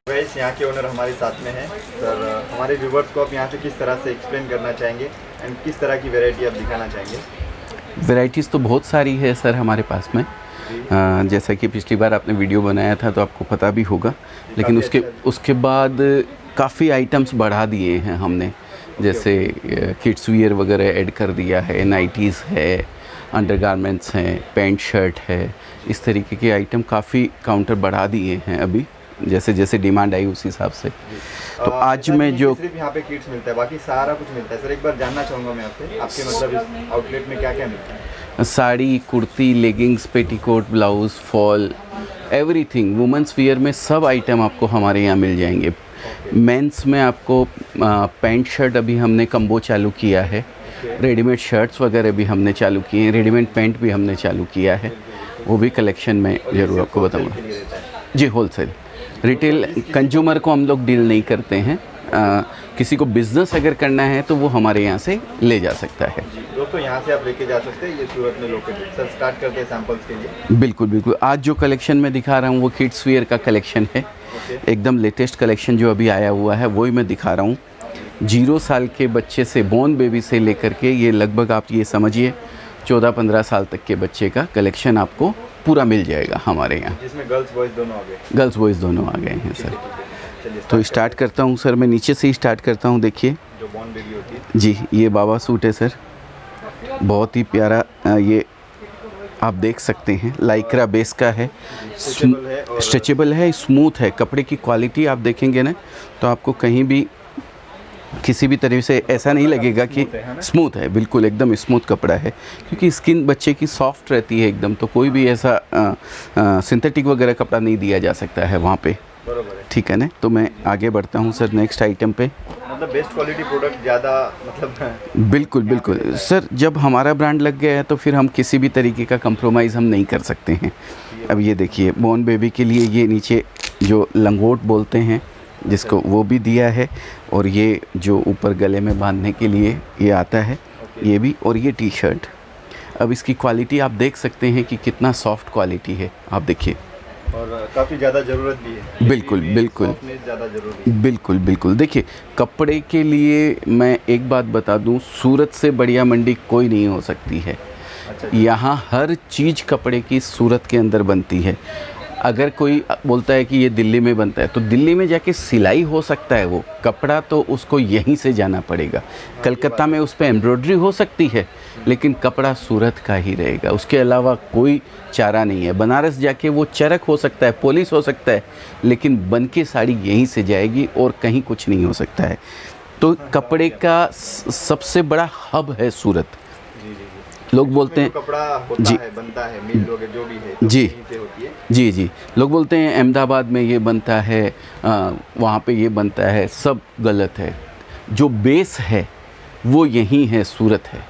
Guys, यहाँ के owner हमारे साथ में हैं। सर, हमारे व्यूवर्स को आप यहाँ से किस तरह से एक्सप्लेन करना चाहेंगे एंड किस तरह की वैरायटी आप दिखाना चाहेंगे? वैरायटीज़ तो बहुत सारी है सर हमारे पास में। जैसा कि पिछली बार आपने वीडियो बनाया था तो आपको पता भी होगा, लेकिन उसके बाद काफ़ी आइटम्स बढ़ा दिए हैं हमने। जैसे किड्स वियर वगैरह ऐड कर दिया है, नाइटीज़ है, अंडरगारमेंट्स हैं, पैंट शर्ट है, इस तरीके के आइटम काफ़ी काउंटर बढ़ा दिए हैं अभी, जैसे जैसे डिमांड आई उस हिसाब से। तो आज मैं जो सिर्फ यहाँ पे किड्स मिलता है, बाकी सारा कुछ मिलता है। सर, एक बार जानना चाहूँगा मैं आपसे, आपके मतलब इस आउटलेट में क्या क्या मिलता है? Sari, kurti, leggings, petticoat, blouse, fall, everything women's wear में सब आइटम आपको हमारे यहाँ मिल जाएंगे। मेंस में आपको पैंट शर्ट अभी हमने कम्बो चालू किया है, रेडीमेड शर्ट्स वगैरह भी हमने चालू किए हैं, रेडीमेड पैंट भी हमने चालू किया है, वो भी कलेक्शन में ज़रूर आपको बताऊँगा। जी, होलसेल। रिटेल कंज्यूमर को हम लोग डील नहीं करते हैं। किसी को बिज़नेस अगर करना है तो वो हमारे यहाँ से ले जा सकता है। दोस्तों, यहाँ से आप लेके जा सकते हैं, ये सूरत में लोकेटेड। सर, स्टार्ट करते हैं सैंपल्स के लिए। बिल्कुल बिल्कुल। आज जो कलेक्शन मैं दिखा रहा हूँ वो किड्स वियर का कलेक्शन है। एकदम लेटेस्ट कलेक्शन जो अभी आया हुआ है वही मैं दिखा रहा हूँ। 0 साल के बच्चे से, बोर्न बेबी से लेकर के ये लगभग आप ये समझिए 14-15 साल तक के बच्चे का कलेक्शन आपको पूरा मिल जाएगा हमारे यहाँ, जिसमें गर्ल्स बॉयज़ दोनों आ गए। गर्ल्स बॉयज़ दोनों आ गए हैं सर। तो स्टार्ट करता हूँ सर, मैं नीचे से ही स्टार्ट करता हूँ। देखिए जो बॉर्न बेबी होती है जी, ये बाबा सूट है सर, बहुत ही प्यारा। ये आप देख सकते हैं, लाइक्रा बेस का है, स्ट्रेचेबल है, स्मूथ है। कपड़े की क्वालिटी आप देखेंगे ना तो आपको कहीं भी किसी भी तरीके से ऐसा नहीं लगेगा कि स्मूथ है। बिल्कुल एकदम स्मूथ कपड़ा है, क्योंकि स्किन बच्चे की सॉफ्ट रहती है एकदम, तो कोई भी ऐसा सिंथेटिक वगैरह कपड़ा नहीं दिया जा सकता है वहाँ पे। ठीक है ना। तो मैं आगे बढ़ता हूँ सर नेक्स्ट आइटम पे। मतलब बेस्ट क्वालिटी प्रोडक्ट ज़्यादा, मतलब बिल्कुल बिल्कुल सर, जब हमारा ब्रांड लग गया है तो फिर हम किसी भी तरीके का कंप्रोमाइज़ हम नहीं कर सकते हैं। अब ये देखिए, बॉर्न बेबी के लिए ये नीचे जो लंगोट बोलते हैं जिसको, वो भी दिया है, और ये जो ऊपर गले में बांधने के लिए ये आता है ये भी, और ये टी शर्ट। अब इसकी क्वालिटी आप देख सकते हैं कि कितना सॉफ्ट क्वालिटी है, आप देखिए। और काफ़ी ज़्यादा ज़रूरत भी है। बिल्कुल बिल्कुल ज़्यादा ज़रूरी है। बिल्कुल बिल्कुल। देखिए, कपड़े के लिए मैं एक बात बता दूं, सूरत से बढ़िया मंडी कोई नहीं हो सकती है। यहाँ हर चीज़ कपड़े की सूरत के अंदर बनती है। अगर कोई बोलता है कि ये दिल्ली में बनता है, तो दिल्ली में जाके सिलाई हो सकता है, वो कपड़ा तो उसको यहीं से जाना पड़ेगा। कलकत्ता में उस पर एम्ब्रॉयडरी हो सकती है, लेकिन कपड़ा सूरत का ही रहेगा, उसके अलावा कोई चारा नहीं है। बनारस जाके वो चरक हो सकता है, पॉलिश हो सकता है, लेकिन बन के साड़ी यहीं से जाएगी और कहीं कुछ नहीं हो सकता है। तो कपड़े का सबसे बड़ा हब है सूरत। लोग बोलते हैं कपड़ा होता जी है, बनता है, मिल वगैरह जो भी है, जी से होती है। जी जी, लोग बोलते हैं अहमदाबाद में ये बनता है, वहाँ पे ये बनता है, सब गलत है। जो बेस है वो यहीं है, सूरत है,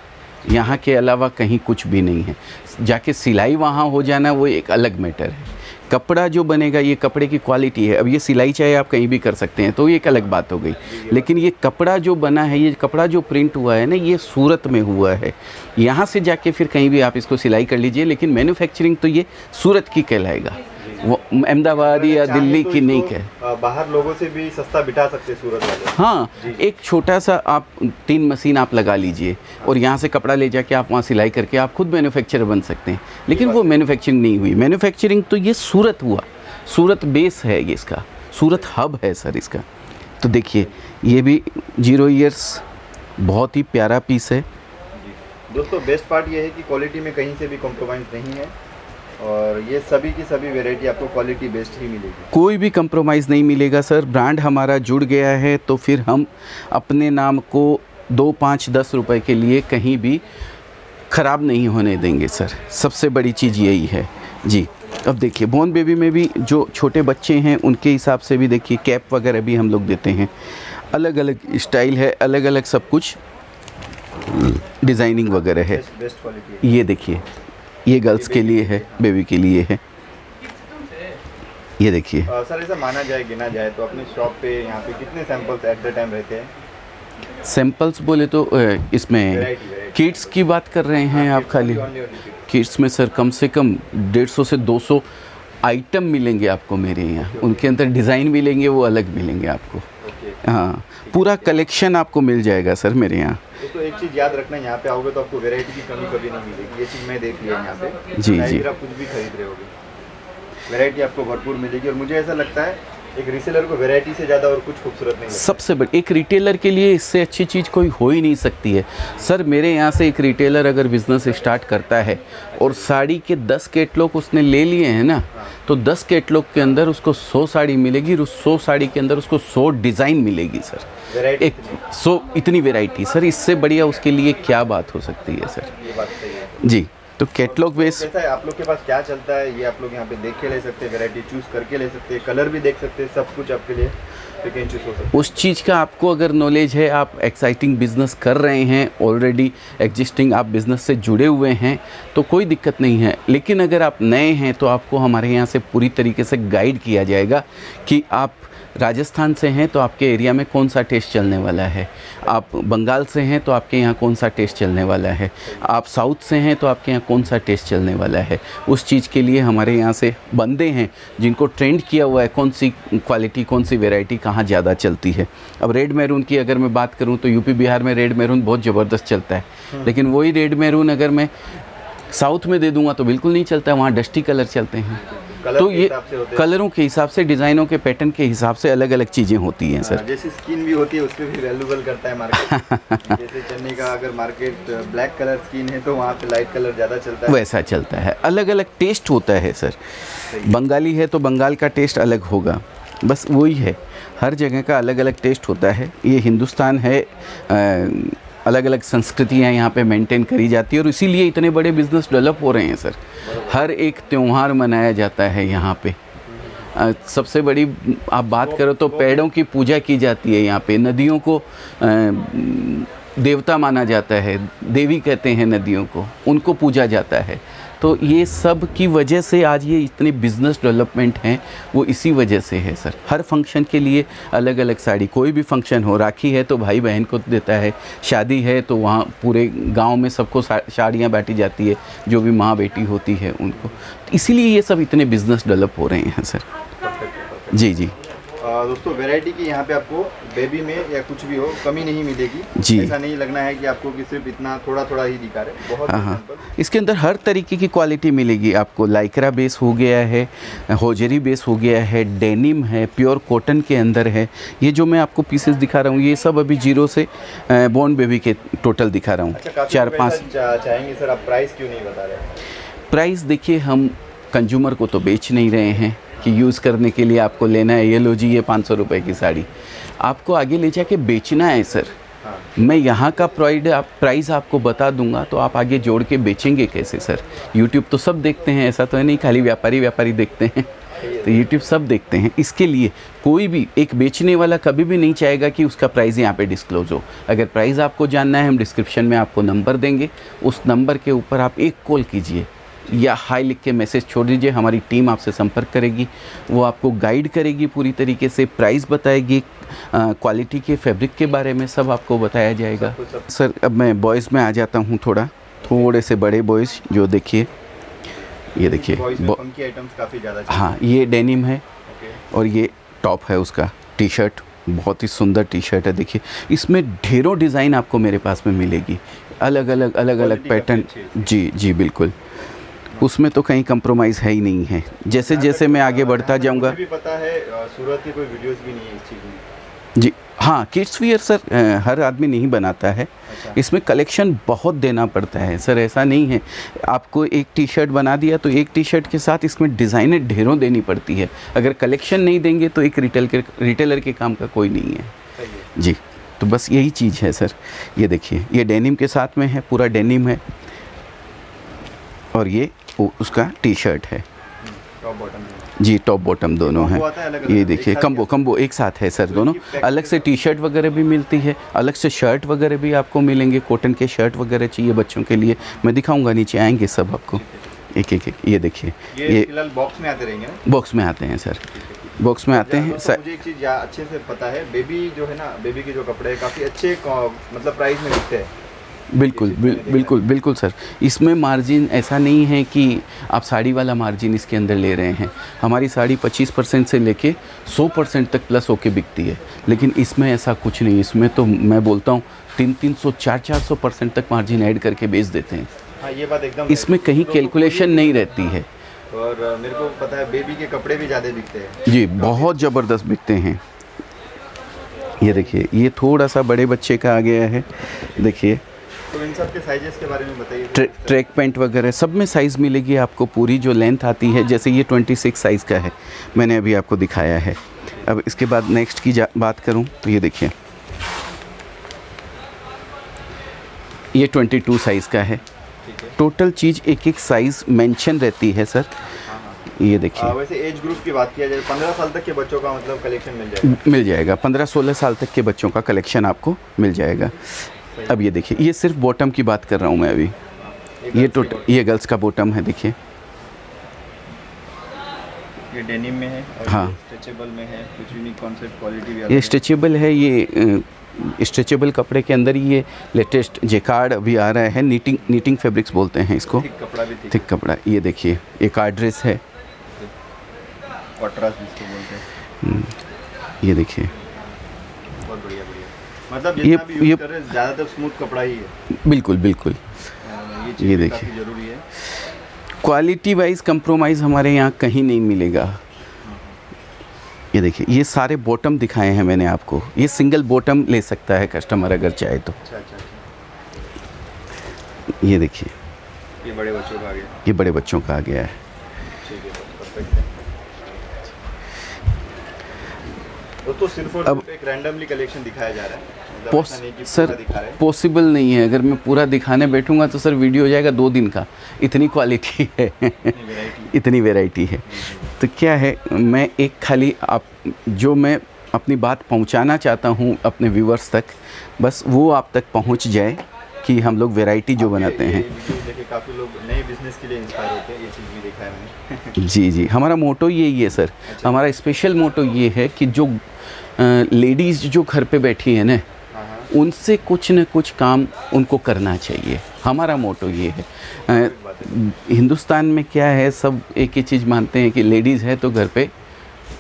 यहाँ के अलावा कहीं कुछ भी नहीं है। जाके सिलाई वहाँ हो जाना वो एक अलग मैटर है। कपड़ा जो बनेगा, ये कपड़े की क्वालिटी है। अब ये सिलाई चाहे आप कहीं भी कर सकते हैं तो ये एक अलग बात हो गई, लेकिन ये कपड़ा जो बना है, ये कपड़ा जो प्रिंट हुआ है ना, ये सूरत में हुआ है। यहाँ से जाके फिर कहीं भी आप इसको सिलाई कर लीजिए, लेकिन मैन्युफैक्चरिंग तो ये सूरत की कहलाएगा, वो अहमदाबाद या दिल्ली की नहीं कह। बाहर लोगों से भी सस्ता बिठा सकते हैं सूरत वाले। हाँ, एक छोटा सा आप 3 मशीन आप लगा लीजिए और यहाँ से कपड़ा ले जाके आप वहाँ सिलाई करके आप खुद मैन्युफैक्चरर बन सकते हैं, लेकिन वो मैन्युफैक्चरिंग नहीं हुई। मैन्युफैक्चरिंग तो ये सूरत हुआ, सूरत बेस है ये, इसका सूरत हब है सर इसका। तो देखिए, ये भी 0 ईयर्स, बहुत ही प्यारा पीस है। दोस्तों, बेस्ट पार्ट ये है कि क्वालिटी में कहीं से भी कॉम्प्रोमाइज़ नहीं है, और ये सभी की सभी वैरायटी आपको क्वालिटी बेस्ड ही मिलेगी, कोई भी कंप्रोमाइज़ नहीं मिलेगा सर। ब्रांड हमारा जुड़ गया है तो फिर हम अपने नाम को 2, 5, 10 रुपए के लिए कहीं भी ख़राब नहीं होने देंगे सर। सबसे बड़ी चीज़ यही है जी। अब देखिए, बॉर्न बेबी में भी जो छोटे बच्चे हैं उनके हिसाब से भी देखिए, कैप वगैरह भी हम लोग देते हैं। अलग अलग स्टाइल है, अलग अलग सब कुछ डिज़ाइनिंग वगैरह है। बेस्ट क्वालिटी है। ये देखिए, ये गर्ल्स के लिए है, बेबी के लिए है। ये देखिए सर, ऐसा माना जाए, गिना जाए तो अपने शॉप पे यहाँ पे कितने सैंपल्स एट द टाइम रहते हैं? सैंपल्स बोले तो इसमें किड्स की बात कर रहे हैं आप? खाली किड्स में सर कम से कम 150 से 200 आइटम मिलेंगे आपको मेरे यहाँ, उनके अंदर डिज़ाइन मिलेंगे, वो अलग मिलेंगे आपको। हाँ, पूरा कलेक्शन आपको मिल जाएगा सर मेरे यहाँ। तो एक चीज़ याद रखना, यहाँ पे आओगे तो आपको वैरायटी की कमी कभी नहीं मिलेगी। ये चीज़ मैं देख लिया यहाँ पे। जी जी, आप कुछ भी खरीद रहे होगे, वैरायटी आपको भरपूर मिलेगी। और मुझे ऐसा लगता है एक रीसेलर को वैरायटी से ज़्यादा और कुछ खूबसूरत नहीं लगता। सबसे बड़ी एक रिटेलर के लिए इससे अच्छी चीज़ कोई हो ही नहीं सकती है सर। मेरे यहाँ से एक रिटेलर अगर बिज़नेस स्टार्ट करता है और साड़ी के 10 कैटलॉग उसने ले लिए हैं ना, तो 10 कैटलॉग के अंदर उसको 100 साड़ी मिलेगी और उस 100 साड़ी के अंदर उसको 100 डिज़ाइन मिलेगी सर। एक 100 इतनी वैरायटी सर, इससे बढ़िया उसके लिए क्या बात हो सकती है सर। ये बात सही है जी। तो कैटलॉग बेस कैसा है, आप लोग के पास क्या चलता है, ये आप लोग यहाँ पे देख के ले सकते हैं, वैरायटी चूज़ करके ले सकते हैं, कलर भी देख सकते हैं, सब कुछ आपके लिए पिक एंड चूज़ हो सकता है। उस चीज़ का आपको अगर नॉलेज है, आप एक्साइटिंग बिजनेस कर रहे हैं, ऑलरेडी एग्जिस्टिंग आप बिज़नेस से जुड़े हुए हैं, तो कोई दिक्कत नहीं है। लेकिन अगर आप नए हैं तो आपको हमारे यहाँ से पूरी तरीके से गाइड किया जाएगा कि आप राजस्थान से हैं तो आपके एरिया में कौन सा टेस्ट चलने वाला है, आप बंगाल से हैं तो आपके यहाँ कौन सा टेस्ट चलने वाला है, आप साउथ से हैं तो आपके यहाँ कौन सा टेस्ट चलने वाला है। उस चीज़ के लिए हमारे यहाँ से बंदे हैं जिनको ट्रेंड किया हुआ है, कौन सी क्वालिटी, कौन सी वैरायटी कहाँ ज़्यादा चलती है। अब रेड मैरून की अगर मैं बात करूँ तो यूपी बिहार में रेड मैरून बहुत ज़बरदस्त चलता है, लेकिन वही रेड मैरून अगर मैं साउथ में दे दूँगा तो बिल्कुल नहीं चलता है, वहाँ डस्टी कलर चलते हैं। तो ये कलरों के हिसाब से, डिज़ाइनों के पैटर्न के हिसाब से अलग अलग चीज़ें होती हैं सर। जैसे स्किन भी होती है उस पर भी वैल्यूबल करता है मार्केट। जैसे चन्नी का अगर मार्केट ब्लैक कलर स्किन है तो वहाँ पे लाइट कलर ज़्यादा चलता है, वैसा चलता है। अलग अलग टेस्ट होता है सर। बंगाली है तो बंगाल का टेस्ट अलग होगा, बस वही है, हर जगह का अलग अलग टेस्ट होता है। ये हिंदुस्तान है, अलग अलग संस्कृतियाँ यहाँ पे मेंटेन करी जाती है और इसीलिए इतने बड़े बिज़नेस डेवलप हो रहे हैं सर। हर एक त्यौहार मनाया जाता है यहाँ पे। सबसे बड़ी आप बात करो तो पेड़ों की पूजा की जाती है यहाँ पे, नदियों को देवता माना जाता है, देवी कहते हैं नदियों को, उनको पूजा जाता है। तो ये सब की वजह से आज ये इतने बिज़नेस डेवलपमेंट हैं, वो इसी वजह से है सर। हर फंक्शन के लिए अलग अलग साड़ी, कोई भी फंक्शन हो, राखी है तो भाई बहन को देता है, शादी है तो वहाँ पूरे गांव में सबको साड़ियाँ बांटी जाती है, जो भी माँ बेटी होती है उनको। तो इसीलिए ये सब इतने बिज़नेस डेवलप हो रहे हैं सर। जी जी। दोस्तों वैरायटी की यहाँ पे आपको बेबी में या कुछ भी हो कमी नहीं मिलेगी जी। ऐसा नहीं लगना है कि आपको कि सिर्फ इतना थोड़ा थोड़ा ही दिखा रहे, बहुत हाँ, इसके अंदर हर तरीके की क्वालिटी मिलेगी आपको। लाइक्रा बेस हो गया है, होजरी बेस हो गया है, डेनिम है, प्योर कॉटन के अंदर है। ये जो मैं आपको पीसेस दिखा रहा हूँ ये सब अभी 0 से बॉर्न बेबी के टोटल दिखा रहा हूँ। 4-5 चाहेंगे सर, आप प्राइस क्यों नहीं बता रहे? प्राइस देखिए, हम कंज्यूमर को तो बेच नहीं रहे हैं कि यूज़ करने के लिए आपको लेना है, ये लो जी ये 500 रुपये की साड़ी, आपको आगे ले जाके बेचना है सर। हाँ। मैं यहाँ का प्राइस आपको बता दूंगा तो आप आगे जोड़ के बेचेंगे कैसे सर। यूट्यूब तो सब देखते हैं, ऐसा तो है नहीं खाली व्यापारी देखते हैं, तो यूट्यूब सब देखते हैं। इसके लिए कोई भी एक बेचने वाला कभी भी नहीं चाहेगा कि उसका प्राइस यहाँ पे डिस्क्लोज हो। अगर प्राइस आपको जानना है, हम डिस्क्रिप्शन में आपको नंबर देंगे, उस नंबर के ऊपर आप एक कॉल कीजिए या हाई लिख के मैसेज छोड़ दीजिए, हमारी टीम आपसे संपर्क करेगी, वो आपको गाइड करेगी पूरी तरीके से, प्राइस बताएगी, क्वालिटी के फैब्रिक के बारे में सब आपको बताया जाएगा सर। अब मैं बॉयज़ में आ जाता हूँ, थोड़े से बड़े बॉयज़, जो देखिए ये देखिए आइटम्स काफ़ी ज़्यादा। हाँ, ये डेनिम है और ये टॉप है उसका, टी शर्ट, बहुत ही सुंदर टी शर्ट है। देखिए इसमें ढेरों डिज़ाइन आपको मेरे पास में मिलेगी, अलग अलग पैटर्न। जी जी बिल्कुल, उसमें तो कहीं कंप्रोमाइज़ है ही नहीं है। जैसे जैसे मैं आगे बढ़ता जाऊंगा, मुझे भी पता है सूरत की कोई वीडियोस भी नहीं है इस चीज़ में। जी हाँ, किड्स वियर सर हर आदमी नहीं बनाता है। अच्छा। इसमें कलेक्शन बहुत देना पड़ता है सर, ऐसा नहीं है आपको एक टी शर्ट बना दिया तो एक टी शर्ट के साथ इसमें डिज़ाइनें ढेरों देनी पड़ती है। अगर कलेक्शन नहीं देंगे तो एक रिटेलर के काम का कोई नहीं है जी। तो बस यही चीज़ है सर। ये देखिए, ये डेनिम के साथ में है, पूरा डेनिम है, और ये उसका टी शर्ट है जी, टॉप बॉटम दोनों हैं। ये देखिए कम्बो एक साथ है सर दोनों। अलग से टी शर्ट वगैरह भी मिलती है, अलग से शर्ट वगैरह भी आपको मिलेंगे, कॉटन के शर्ट वगैरह चाहिए बच्चों के लिए, मैं दिखाऊंगा, नीचे आएंगे सब आपको एक ये देखिए, ये फिलहाल बॉक्स में आते रहेंगे ना? बॉक्स में आते हैं सर, बॉक्स में आते हैं सर। मुझे एक चीज़ अच्छे से पता है, बेबी जो है ना, बेबी के जो कपड़े काफ़ी अच्छे मतलब प्राइस में मिलते हैं, बिल्कुल बिल्कुल बिल्कुल सर। इसमें मार्जिन ऐसा नहीं है कि आप साड़ी वाला मार्जिन इसके अंदर ले रहे हैं। हमारी साड़ी 25% से लेके 100% तक प्लस होके बिकती है, लेकिन इसमें ऐसा कुछ नहीं। इसमें तो मैं बोलता हूँ 300 400% तक मार्जिन ऐड करके बेच देते हैं। हाँ, ये बात एकदम इसमें कहीं कैलकुलेशन नहीं रहती है। और मेरे को पता है बेबी के कपड़े भी ज़्यादा बिकते हैं जी, बहुत ज़बरदस्त बिकते हैं। ये देखिए, ये थोड़ा सा बड़े बच्चे का आ गया है, देखिए। तो इन सब के साइजेस के बारे में बताइए। ट्रैक पैंट वगैरह सब में साइज़ मिलेगी आपको। पूरी जो लेंथ आती है, जैसे ये 26 साइज़ का है, मैंने अभी आपको दिखाया है। अब इसके बाद नेक्स्ट की बात करूं तो ये देखिए, ये 22 साइज़ का है। टोटल चीज़ एक एक साइज़ मेंशन रहती है सर। ये देखिए, वैसे एज ग्रुप की बात किया जाए 15 साल तक के बच्चों का मतलब कलेक्शन मिल जाएगा। 15-16 साल तक के बच्चों का कलेक्शन आपको मिल जाएगा। अब ये देखिए, ये सिर्फ बॉटम की बात कर रहा हूँ मैं अभी। ये टोटल ये गर्ल्स का बॉटम है, देखिए। ये डेनिम में है और हाँ, स्ट्रेचेबल में है, कुछ यूनिक कॉन्सेप्ट क्वालिटी भी ये स्ट्रेचेबल है। ये स्ट्रेचेबल कपड़े के अंदर ये लेटेस्ट जेकार्ड अभी आ रहा है। नीटिंग फैब्रिक्स बोलते हैं इसको। थिक कपड़ा भी थिक कपड़ा। ये देखिए, एक आर्ट ड्रेस है, कॉन्ट्रास्ट जिसको बोलते हैं। ये देखिए, बहुत बढ़िया मतलब जितना भी यूज़ कर रहे हैं ज़्यादातर स्मूथ कपड़ा ही है। बिल्कुल बिल्कुल। ये देखिए, जरूरी है। क्वालिटी वाइज कंप्रोमाइज़ हमारे यहाँ कहीं नहीं मिलेगा। ये देखिए, ये सारे बॉटम दिखाए हैं मैंने आपको। ये सिंगल बॉटम ले सकता है कस्टमर अगर चाहे तो। अच्छा। ये देखिए, ये बड़े बच्चों का आ गया। ये बड़े बच्चों का आ गया है। ठीक है, परफेक्ट है। तो सिर्फ और अब एक रैंडमली कलेक्शन दिखाया जा रहा है, सर पॉसिबल नहीं है। अगर मैं पूरा दिखाने बैठूंगा तो सर वीडियो हो जाएगा 2 दिन का। इतनी क्वालिटी है, इतनी वैरायटी है। तो क्या है, मैं एक खाली मैं अपनी बात पहुंचाना चाहता हूं अपने व्यूअर्स तक, बस वो आप तक पहुंच जाए कि हम लोग वैरायटी जो बनाते हैं। काफ़ी लोग नए बिजनेस के लिए इंस्पायर होते हैं, ये चीज़ भी देखा है मैंने। जी, हमारा मोटो यही है सर। अच्छा। हमारा स्पेशल मोटो ये है कि जो लेडीज़ जो घर पे बैठी है ना, उनसे कुछ न कुछ काम उनको करना चाहिए। हमारा मोटो ये है। हिंदुस्तान में क्या है, सब एक ही चीज़ मानते हैं कि लेडीज़ है तो घर पे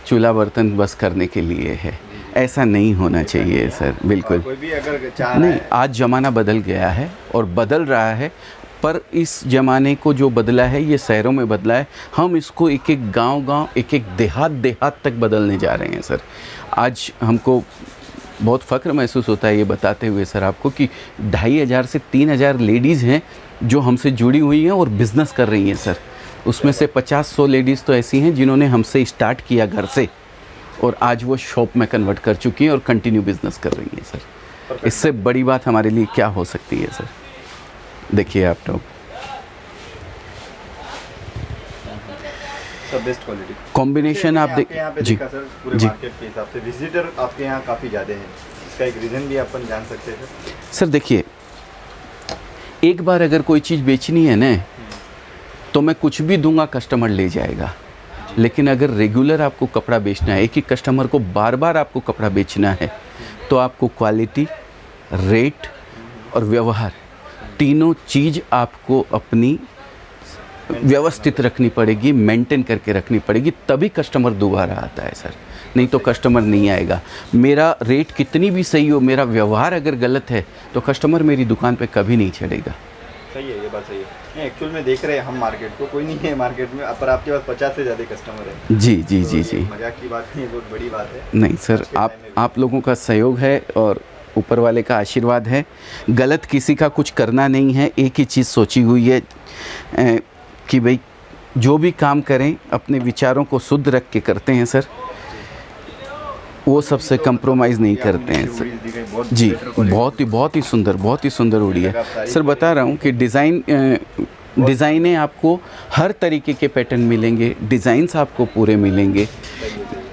चूल्हा बर्तन बस करने के लिए है। ऐसा नहीं होना चाहिए सर, बिल्कुल कोई भी अगर नहीं। आज ज़माना बदल गया है और बदल रहा है, पर इस ज़माने को जो बदला है ये शहरों में बदला है। हम इसको एक एक गांव, एक एक देहात तक बदलने जा रहे हैं सर। आज हमको बहुत फ़ख्र महसूस होता है ये बताते हुए सर आपको कि 2500 से 3000 लेडीज़ हैं जो हमसे जुड़ी हुई हैं और बिज़नेस कर रही हैं सर। उसमें से 50-100 लेडीज़ तो ऐसी हैं जिन्होंने हमसे स्टार्ट किया घर से और आज वो शॉप में कन्वर्ट कर चुकी हैं और कंटिन्यू बिज़नेस कर रही हैं सर। इससे बड़ी बात हमारे लिए क्या हो सकती है सर। देखिए आप तो बेस्ट क्वालिटी कॉम्बिनेशन आप देख जी सर। पूरे मार्केट के हिसाब से विजिटर आपके यहाँ काफ़ी ज़्यादा हैं, इसका एक रीज़न भी अपन जान सकते हैं सर। देखिए, एक बार अगर कोई चीज़ बेचनी है ना तो मैं कुछ भी दूंगा, कस्टमर ले जाएगा। लेकिन अगर रेगुलर आपको कपड़ा बेचना है, एक ही कस्टमर को बार बार आपको कपड़ा बेचना है, तो आपको क्वालिटी, रेट और व्यवहार तीनों चीज़ आपको अपनी व्यवस्थित रखनी पड़ेगी, मेंटेन करके रखनी पड़ेगी, तभी कस्टमर दोबारा आता है सर। नहीं तो कस्टमर नहीं आएगा। मेरा रेट कितनी भी सही हो, मेरा व्यवहार अगर गलत है तो कस्टमर मेरी दुकान पे कभी नहीं चढ़ेगा। सही है, ये बात सही है। एक्चुअल में देख रहे हैं हम मार्केट को, कोई नहीं है मार्केट में, पर आपके पास 50 से ज़्यादा कस्टमर है। जी। मजाक की बात नहीं है, बहुत बड़ी बात है। नहीं सर, आप लोगों का सहयोग है और ऊपर वाले का आशीर्वाद है। गलत किसी का कुछ करना नहीं है। एक ही चीज़ सोची हुई है कि भाई जो भी काम करें अपने विचारों को शुद्ध रख के करते हैं सर। वो सबसे कंप्रोमाइज़ नहीं करते हैं सर। जी, बहुत ही सुंदर उड़ी है सर। बता रहा हूँ कि डिज़ाइनें आपको हर तरीके के पैटर्न मिलेंगे, डिज़ाइंस आपको पूरे मिलेंगे,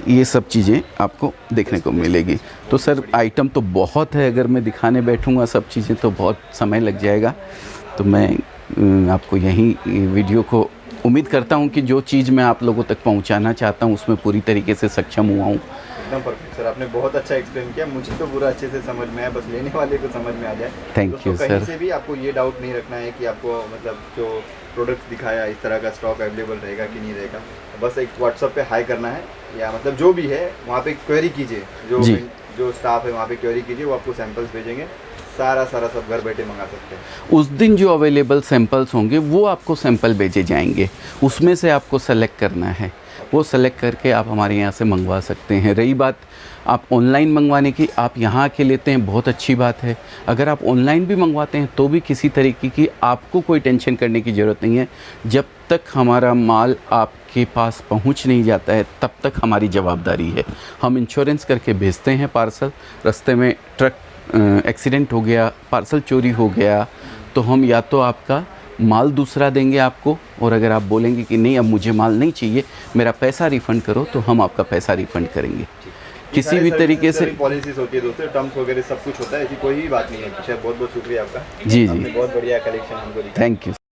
ये सब चीज़ें आपको देखने को मिलेगी। तो सर आइटम तो बहुत है, अगर मैं दिखाने बैठूँगा सब चीज़ें तो बहुत समय लग जाएगा। तो मैं आपको यहीं वीडियो को उम्मीद करता हूँ कि जो चीज़ मैं आप लोगों तक पहुँचाना चाहता हूँ उसमें पूरी तरीके से सक्षम हुआ हूँ। एकदम परफेक्ट सर, आपने बहुत अच्छा एक्सप्लेन किया, मुझे तो पूरा अच्छे से समझ में आया, बस लेने वाले को समझ में आ जाए। थैंक दोस्तों, यू कहीं सर। से भी आपको ये डाउट नहीं रखना है कि आपको मतलब जो प्रोडक्ट दिखाया इस तरह का स्टॉक अवेलेबल रहेगा कि नहीं रहेगा, बस एक व्हाट्सअप पे हाई करना है, या मतलब जो भी है वहाँ पे क्वेरी कीजिए, जो स्टाफ है वहाँ पे क्वेरी कीजिए, वो आपको सैंपल्स भेजेंगे, सारा सब घर बैठे मंगा सकते हैं। उस दिन जो अवेलेबल सैंपल्स होंगे वो आपको सैंपल भेजे जाएंगे, उसमें से आपको सेलेक्ट करना है, वो सेलेक्ट करके आप हमारे यहाँ से मंगवा सकते हैं। रही बात आप ऑनलाइन मंगवाने की, आप यहाँ आके लेते हैं, बहुत अच्छी बात है। अगर आप ऑनलाइन भी मंगवाते हैं तो भी किसी तरीके की आपको कोई टेंशन करने की ज़रूरत नहीं है। जब तक हमारा माल आपके पास पहुँच नहीं जाता है तब तक हमारी जवाबदारी है। हम इंश्योरेंस करके भेजते हैं पार्सल, रास्ते में ट्रक एक्सीडेंट हो गया, पार्सल चोरी हो गया, तो हम या तो आपका माल दूसरा देंगे आपको, और अगर आप बोलेंगे कि नहीं अब मुझे माल नहीं चाहिए, मेरा पैसा रिफ़ंड करो, तो हम आपका पैसा रिफ़ंड करेंगे। किसी भी तरीके से पॉलिसीज होती है दोस्तों, टर्म्स वगैरह सब कुछ होता है, ऐसी कोई भी बात नहीं है। बहुत बहुत शुक्रिया आपका, जी आपने बहुत बढ़िया कलेक्शन हमको दिखाया। Thank you.